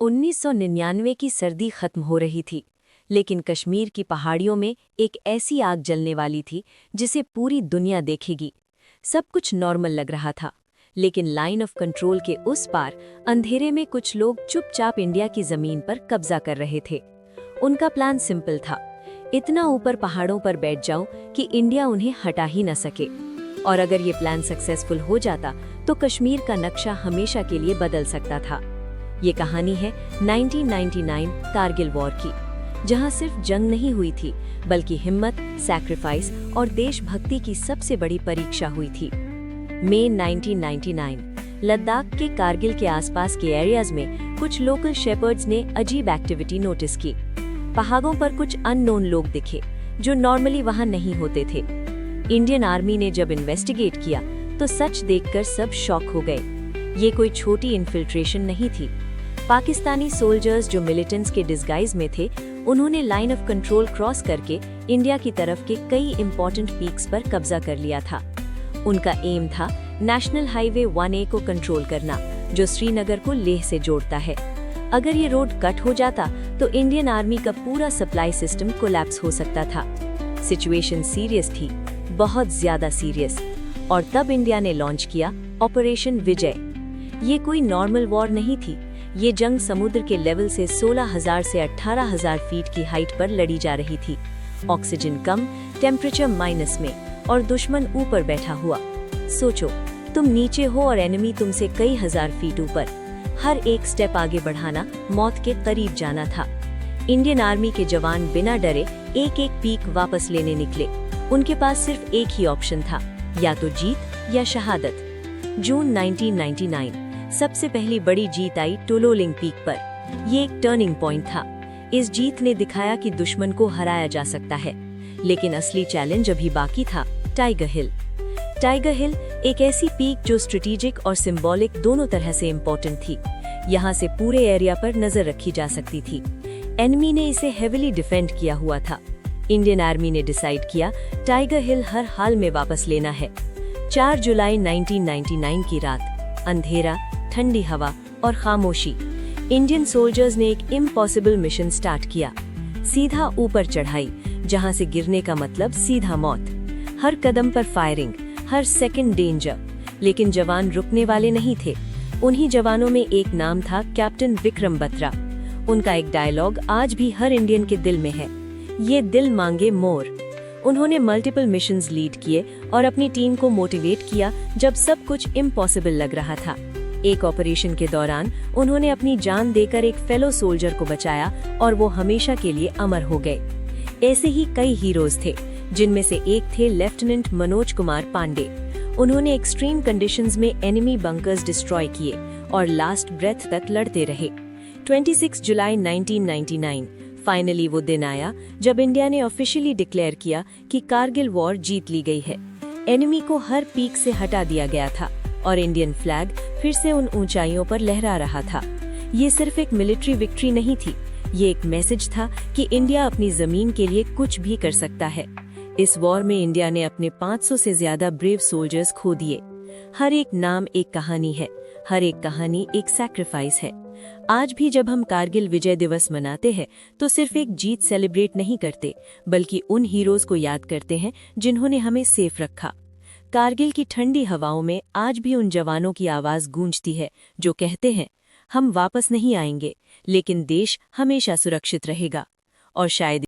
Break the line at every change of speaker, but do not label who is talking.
1999 की सर्दी खत्म हो रही थी, लेकिन कश्मीर की पहाड़ियों में एक ऐसी आग जलने वाली थी जिसे पूरी दुनिया देखेगी। सब कुछ नॉर्मल लग रहा था, लेकिन लाइन ऑफ कंट्रोल के उस पार अंधेरे में कुछ लोग चुपचाप इंडिया की जमीन पर कब्जा कर रहे थे। उनका प्लान सिंपल था, इतना ऊपर पहाड़ों पर बैठ जाओ कि इंडिया उन्हें हटा ही न सके। और अगर ये प्लान सक्सेसफुल हो जाता तो कश्मीर का नक्शा हमेशा के लिए बदल सकता था। ये कहानी है 1999 कारगिल वॉर की, जहां सिर्फ जंग नहीं हुई थी बल्कि हिम्मत, सैक्रिफाइस और देशभक्ति की सबसे बड़ी परीक्षा हुई थी। मई 1999 लद्दाख के कारगिल के आसपास के एरियाज में कुछ लोकल शेपर्ड्स ने अजीब एक्टिविटी नोटिस की। पहाड़ों पर कुछ अननोन लोग दिखे जो नॉर्मली वहां नहीं होते थे। इंडियन आर्मी ने जब इन्वेस्टिगेट किया तो सच देखकर सब शॉक हो गए। ये कोई छोटी इन्फिल्ट्रेशन नहीं थी। पाकिस्तानी सोल्जर्स जो मिलिटेंट्स के डिस्गाइज में थे, उन्होंने लाइन ऑफ कंट्रोल क्रॉस करके इंडिया की तरफ के कई इंपॉर्टेंट पीक्स पर कब्जा कर लिया था। उनका एम था नेशनल हाईवे 1A को कंट्रोल करना, जो श्रीनगर को लेह से जोड़ता है। अगर ये रोड कट हो जाता तो इंडियन आर्मी का पूरा सप्लाई सिस्टम कोलैप्स हो सकता था। सिचुएशन सीरियस थी, बहुत ज्यादा सीरियस। और तब इंडिया ने लॉन्च किया ऑपरेशन विजय। ये कोई नॉर्मल वॉर नहीं थी, ये जंग समुद्र के लेवल से 16,000 से 18,000 फीट की हाइट पर लड़ी जा रही थी। ऑक्सीजन कम, टेम्परेचर माइनस में, और दुश्मन ऊपर बैठा हुआ। सोचो, तुम नीचे हो और एनिमी तुमसे कई हजार फीट ऊपर। हर एक स्टेप आगे बढ़ाना मौत के करीब जाना था। इंडियन आर्मी के जवान बिना डरे एक एक पीक वापस लेने निकले। उनके पास सिर्फ एक ही ऑप्शन था, या तो जीत या शहादत। जून 1999 सबसे पहली बड़ी जीत आई टोलोलिंग पीक पर। ये एक टर्निंग पॉइंट था। इस जीत ने दिखाया कि दुश्मन को हराया जा सकता है। लेकिन असली चैलेंज अभी बाकी था, टाइगर हिल। टाइगर हिल एक ऐसी पीक जो स्ट्रेटेजिक और सिंबॉलिक दोनों तरह से इम्पोर्टेंट थी। यहाँ से पूरे एरिया पर नजर रखी जा सकती थी। एनिमी ने इसे हेविली डिफेंड किया हुआ था। इंडियन आर्मी ने डिसाइड किया टाइगर हिल हर हाल में वापस लेना है। 4 जुलाई 1999 की रात, अंधेरा, ठंडी हवा और खामोशी। इंडियन सोल्जर्स ने एक इम्पॉसिबल मिशन स्टार्ट किया। सीधा ऊपर चढ़ाई, जहां से गिरने का मतलब सीधा मौत। हर कदम पर फायरिंग, हर सेकंड डेंजर। लेकिन जवान रुकने वाले नहीं थे। उन्हीं जवानों में एक नाम था कैप्टन विक्रम बत्रा। उनका एक डायलॉग आज भी हर इंडियन के दिल में है, ये दिल मांगे मोर। उन्होंने मल्टीपल मिशंस लीड किए और अपनी टीम को मोटिवेट किया जब सब कुछ इम्पॉसिबल लग रहा था। एक ऑपरेशन के दौरान उन्होंने अपनी जान देकर एक फेलो सोल्जर को बचाया और वो हमेशा के लिए अमर हो गए। ऐसे ही कई हीरोज थे, जिनमें से एक थे लेफ्टिनेंट मनोज कुमार पांडे। उन्होंने एक्सट्रीम कंडीशंस में एनिमी बंकर्स डिस्ट्रॉय किए और लास्ट ब्रेथ तक लड़ते रहे। 26 जुलाई 1999 फाइनली वो दिन आया जब इंडिया ने ऑफिशियली डिक्लेयर किया कि कारगिल वॉर जीत ली गई है। एनिमी को हर पीक से हटा दिया गया था और इंडियन फ्लैग फिर से उन ऊंचाइयों पर लहरा रहा था। ये सिर्फ एक मिलिट्री विक्ट्री नहीं थी, ये एक मैसेज था कि इंडिया अपनी जमीन के लिए कुछ भी कर सकता है। इस वॉर में इंडिया ने अपने 500 से ज्यादा ब्रेव सोल्जर्स खो दिए। हर एक नाम एक कहानी है, हर एक कहानी एक सैक्रिफाइस है। आज भी जब हम कारगिल विजय दिवस मनाते हैं तो सिर्फ एक जीत सेलिब्रेट नहीं करते, बल्कि उन हीरोज को याद करते हैं जिन्होंने हमें सेफ रखा। कारगिल की ठंडी हवाओं में आज भी उन जवानों की आवाज गूंजती है जो कहते हैं, हम वापस नहीं आएंगे, लेकिन देश हमेशा सुरक्षित रहेगा। और शायद